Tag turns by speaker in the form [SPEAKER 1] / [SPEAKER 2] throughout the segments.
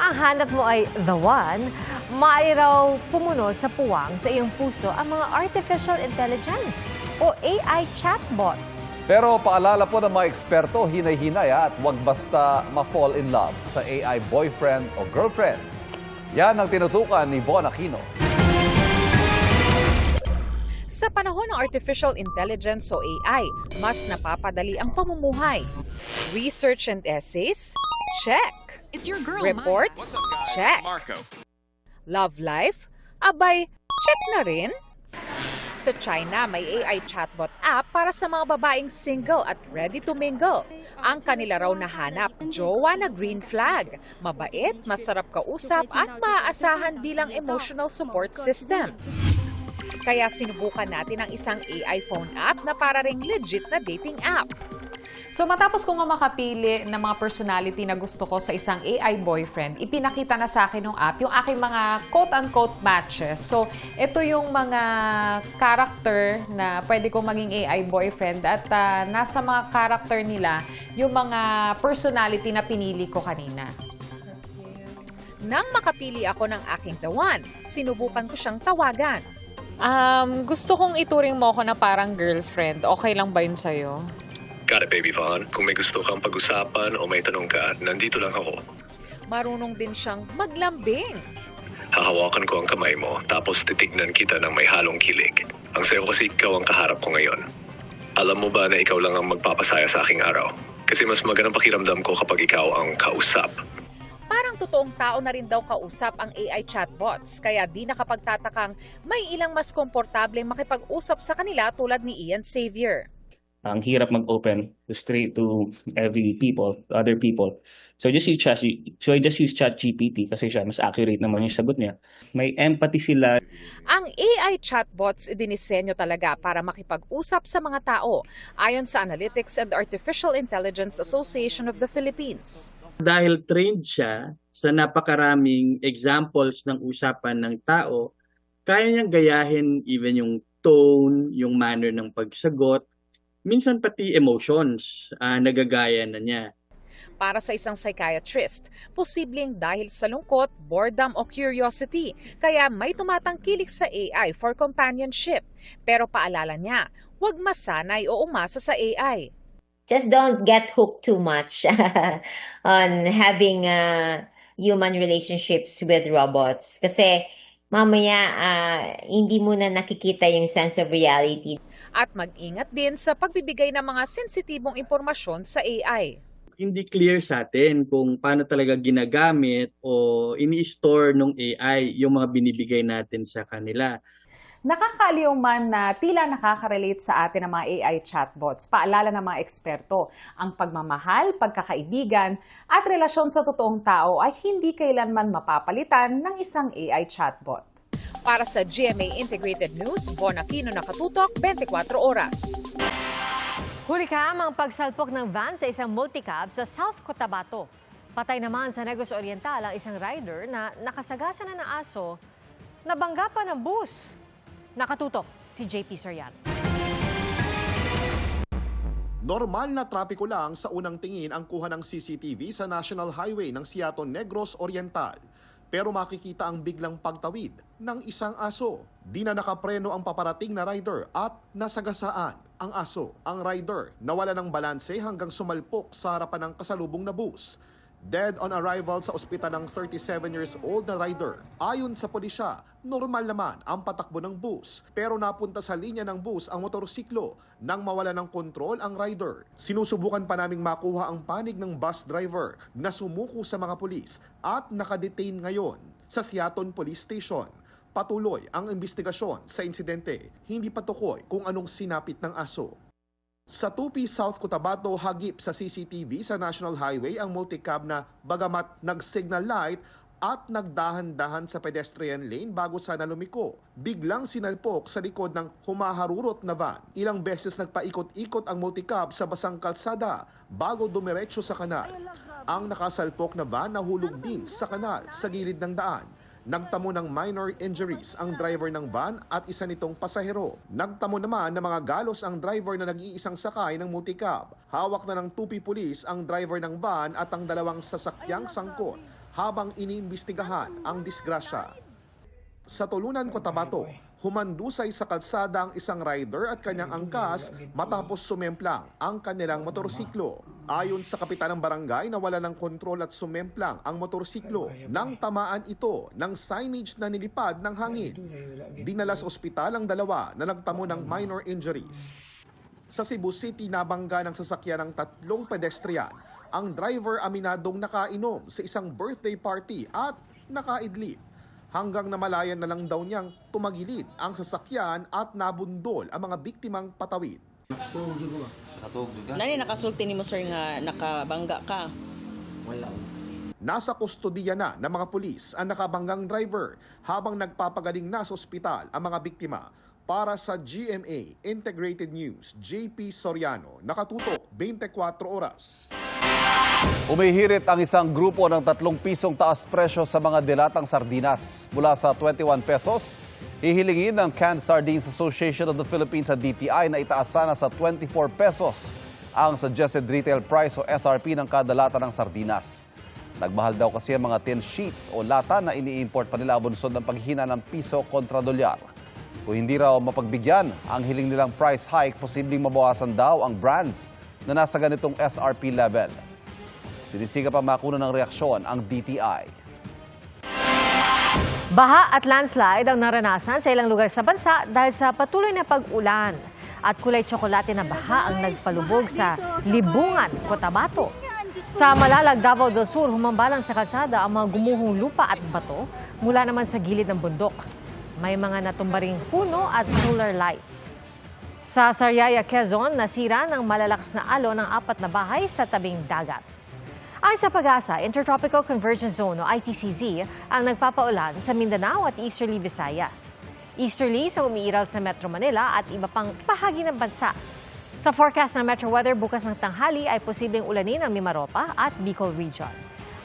[SPEAKER 1] ang hanap mo ay the one, maaari raw pumunod sa puwang sa iyong puso ang mga artificial intelligence o AI chatbot.
[SPEAKER 2] Pero paalala po ng mga eksperto, hinay-hinay at huwag basta ma-fall in love sa AI boyfriend o girlfriend. Yan ang tinutukan ni Von Aquino.
[SPEAKER 3] Sa panahon ng artificial intelligence o AI, mas napapadali ang pamumuhay. Research and essays? Check.
[SPEAKER 4] It's your girl,
[SPEAKER 3] Reports? Check. Love life? Abay, check na rin. Sa China, may AI chatbot app para sa mga babaeng single at ready to mingle. Ang kanila raw nahanap, jowa na green flag. Mabait, masarap kausap at maaasahan bilang emotional support system. Kaya sinubukan natin ang isang AI phone app na para ring legit na dating app.
[SPEAKER 5] So matapos ko nga makapili ng mga personality na gusto ko sa isang AI boyfriend, ipinakita na sa akin ng app yung aking mga quote-unquote matches. So ito yung mga character na pwede kong maging AI boyfriend at nasa mga character nila yung mga personality na pinili ko kanina.
[SPEAKER 3] Nang makapili ako ng aking the one, sinubukan ko siyang tawagan.
[SPEAKER 5] Gusto kong ituring mo ako na parang girlfriend. Okay lang ba yun sa'yo?
[SPEAKER 6] Got it, baby Von. Kung may gusto kang pag-usapan o may tanong ka, nandito lang ako.
[SPEAKER 3] Marunong din siyang maglambing.
[SPEAKER 6] Hahawakan ko ang kamay mo, tapos titignan kita ng may halong kilig. Ang sayo kasi ikaw ang kaharap ko ngayon. Alam mo ba na ikaw lang ang magpapasaya sa aking araw? Kasi mas magandang pakiramdam ko kapag ikaw ang kausap.
[SPEAKER 3] Parang totoong tao na rin daw kausap ang AI chatbots, kaya di nakapagtatakang may ilang mas komportableng makipag-usap sa kanila tulad ni Ian Xavier.
[SPEAKER 7] Ang hirap mag-open straight to other people. So I just use ChatGPT kasi siya mas accurate naman yung sagot niya. May empathy sila.
[SPEAKER 3] Ang AI chatbots dinisenyo talaga para makipag-usap sa mga tao, ayon sa Analytics and Artificial Intelligence Association of the Philippines.
[SPEAKER 8] Dahil trained siya sa napakaraming examples ng usapan ng tao, kaya niyang gayahin even yung tone, yung manner ng pagsagot, minsan pati emotions, nagagaya na niya.
[SPEAKER 3] Para sa isang psychiatrist, posibleng dahil sa lungkot, boredom o curiosity, kaya may tumatangkilik sa AI for companionship. Pero paalala niya, huwag masanay o umasa sa AI.
[SPEAKER 9] Just don't get hooked too much on having human relationships with robots. Kasi mamaya hindi mo na nakikita yung sense of reality.
[SPEAKER 3] At mag-ingat din sa pagbibigay ng mga sensitibong impormasyon sa AI.
[SPEAKER 8] Hindi clear sa atin kung paano talaga ginagamit o ini-store ng AI yung mga binibigay natin sa kanila.
[SPEAKER 5] Nakakaaliw man na tila nakaka-relate sa atin ang mga AI chatbots. Paalala ng mga eksperto, ang pagmamahal, pagkakaibigan at relasyon sa totoong tao ay hindi kailanman mapapalitan ng isang AI chatbot.
[SPEAKER 3] Para sa GMA Integrated News, Von Aquino, nakatutok 24 oras.
[SPEAKER 1] Huli ka ang pagsalpok ng van sa isang multicab sa South Cotabato. Patay naman sa Negros Oriental ang isang rider na nakasagasa na ng aso, nabangga pa ng bus. Nakatutok si JP Soriano.
[SPEAKER 10] Normal na trapiko lang sa unang tingin ang kuha ng CCTV sa National Highway ng Siaton, Negros Oriental. Pero makikita ang biglang pagtawid ng isang aso. Di na nakapreno ang paparating na rider at nasagasaan ang aso. Ang rider nawala ng balanse hanggang sumalpok sa harapan ng kasalubong na bus. Dead on arrival sa ospital ng 37 years old na rider. Ayon sa pulisya, normal naman ang patakbo ng bus. Pero napunta sa linya ng bus ang motorsiklo nang mawala ng kontrol ang rider. Sinusubukan pa naming makuha ang panig ng bus driver na sumuko sa mga pulis at nakadetain ngayon sa Siaton Police Station. Patuloy ang investigasyon sa insidente. Hindi patukoy kung anong sinapit ng aso. Sa Tupi, South Cotabato, hagip sa CCTV sa National Highway ang multicab na bagamat nag-signal light at nagdahan-dahan sa pedestrian lane bago sana lumiko. Biglang sinalpok sa likod ng humaharurot na van. Ilang beses nagpaikot-ikot ang multicab sa basang kalsada bago dumiretso sa kanal. Ang nakasalpok na van nahulog din sa kanal sa gilid ng daan. Nagtamo ng minor injuries ang driver ng van at isa nitong pasahero. Nagtamo naman ng mga galos ang driver na nag-iisang sakay ng multicab. Hawak na ng tupi pulis ang driver ng van at ang dalawang sasakyang sangkot habang iniimbestigahan ang disgrasya. Sa Tulunan, Cotabato, humandusay sa kalsada ang isang rider at kanyang angkas matapos sumemplang ang kanilang motorsiklo. Ayon sa kapitan ng barangay, nawala ng kontrol at sumemplang ang motorsiklo nang tamaan ito ng signage na nilipad ng hangin. Dinala sa ospital ang dalawa na nagtamo ng minor injuries. Sa Cebu City, nabangga ng sasakyan ng 3 pedestrian. Ang driver aminadong nakainom sa isang birthday party at nakaidlip. Hanggang namalayan na lang daw niyang tumagilid ang sasakyan at nabundol ang mga biktimang patawid.
[SPEAKER 4] Nani nakasulti nimo sir nga nakabangga ka?
[SPEAKER 8] Wala.
[SPEAKER 10] Nasa kustodiya na ng mga pulis ang nakabanggang driver habang nagpapagaling na sa ospital ang mga biktima. Para sa GMA Integrated News, JP Soriano, nakatutok 24 oras.
[SPEAKER 2] Umihirit ang isang grupo ng 3 pisong taas presyo sa mga dilatang sardinas. Mula sa 21 pesos, hihilingin ng Canned Sardines Association of the Philippines sa DTI na itaas sana sa 24 pesos ang suggested retail price o SRP ng kada lata ng sardinas. Nagmahal daw kasi ang mga tin sheets o lata na ini-import pa nila abunsod ng paghina ng piso kontra dolyar. Kung hindi raw mapagbigyan ang hiling nilang price hike, posibleng mabawasan daw ang brands na nasa ganitong SRP level. Sinisiga pa makuha ng reaksyon ang DTI.
[SPEAKER 1] Baha at landslide ang naranasan sa ilang lugar sa bansa dahil sa patuloy na pag-ulan. At kulay tsokolate na baha ang nagpalubog sa Libungan, Cotabato. Sa Malalag, Davao del Sur, humambalang sa kalsada ang mga gumuhong lupa at bato mula naman sa gilid ng bundok. May mga natumba ring puno at solar lights. Sa Sariaya, Quezon, nasira ng malalakas na alon ng 4 na bahay sa tabing dagat. Ayon sa Pag-asa, Intertropical Convergence Zone o ITCZ ang nagpapaulan sa Mindanao at Easterly Visayas. Easterly sa umiiral sa Metro Manila at iba pang bahagi ng bansa. Sa forecast ng Metro Weather, bukas ng tanghali ay posibleng ulanin ang Mimaropa at Bicol Region.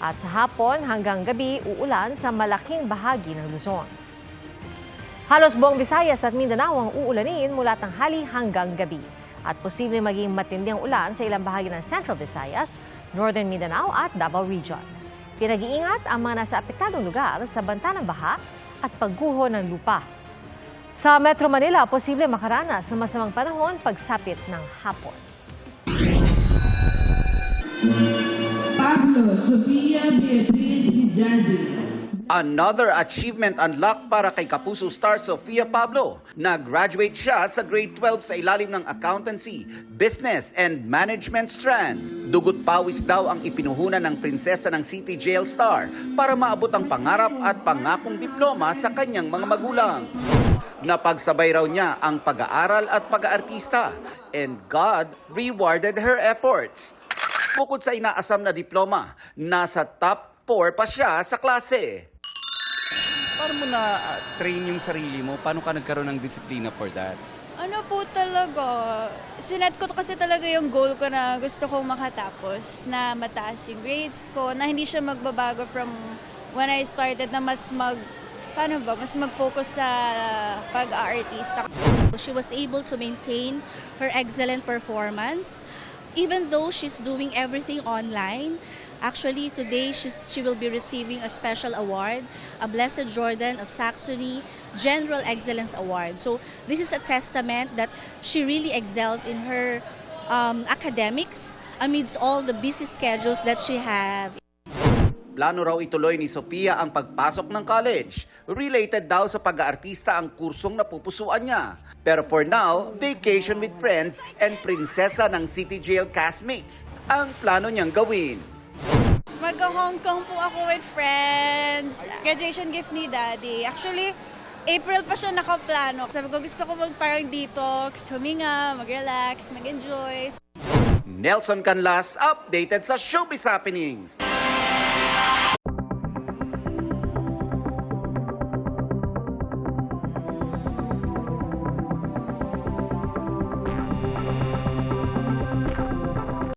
[SPEAKER 1] At sa hapon hanggang gabi, uulan sa malaking bahagi ng Luzon. Halos buong Visayas at Mindanao ang uulanin mula tanghali hanggang gabi. At posibleng maging matinding ulan sa ilang bahagi ng Central Visayas, Northern Mindanao at Davao Region. Pinag-iingat ang mga nasa apektadong lugar sa banta ng baha at pagguho ng lupa. Sa Metro Manila, posible makaranas ng masamang panahon pagsapit ng hapon.
[SPEAKER 11] Pablo Sofia Beatriz Bijazi.
[SPEAKER 12] Another achievement unlocked para kay Kapuso star Sofia Pablo. Nag-graduate siya sa grade 12 sa ilalim ng Accountancy, Business and Management strand. Dugot pawis daw ang ipinuhunan ng prinsesa ng City Jail star para maabot ang pangarap at pangakong diploma sa kanyang mga magulang. Napagsabay raw niya ang pag-aaral at pag-aartista, and God rewarded her efforts. Bukod sa inaasam na diploma, nasa top 4 pa siya sa klase.
[SPEAKER 13] Paano mo na-train yung sarili mo? Paano ka nagkaroon ng disiplina for that?
[SPEAKER 14] Ano po talaga, sinet ko kasi talaga yung goal ko na gusto kong makatapos, na mataas yung grades ko, na hindi siya magbabago from when I started, na mas mag-focus sa pag-aartista.
[SPEAKER 15] She was able to maintain her excellent performance, even though she's doing everything online. Actually, today she will be receiving a special award, a Blessed Jordan of Saxony General Excellence Award. So this is a testament that she really excels in her academics amidst all the busy schedules that she have.
[SPEAKER 12] Plano raw ituloy ni Sofia ang pagpasok ng college. Related daw sa pag-aartista ang kursong napupusuan niya. Pero for now, vacation with friends and prinsesa ng City Jail castmates ang plano niyang gawin.
[SPEAKER 14] Mag-Hong Kong po ako with friends. Graduation gift ni Daddy. Actually, April pa siya nakaplano. Sabi ko, gusto ko parang detox, huminga, mag-relax, mag-enjoy.
[SPEAKER 12] Nelson Canlas, updated sa Showbiz Happenings.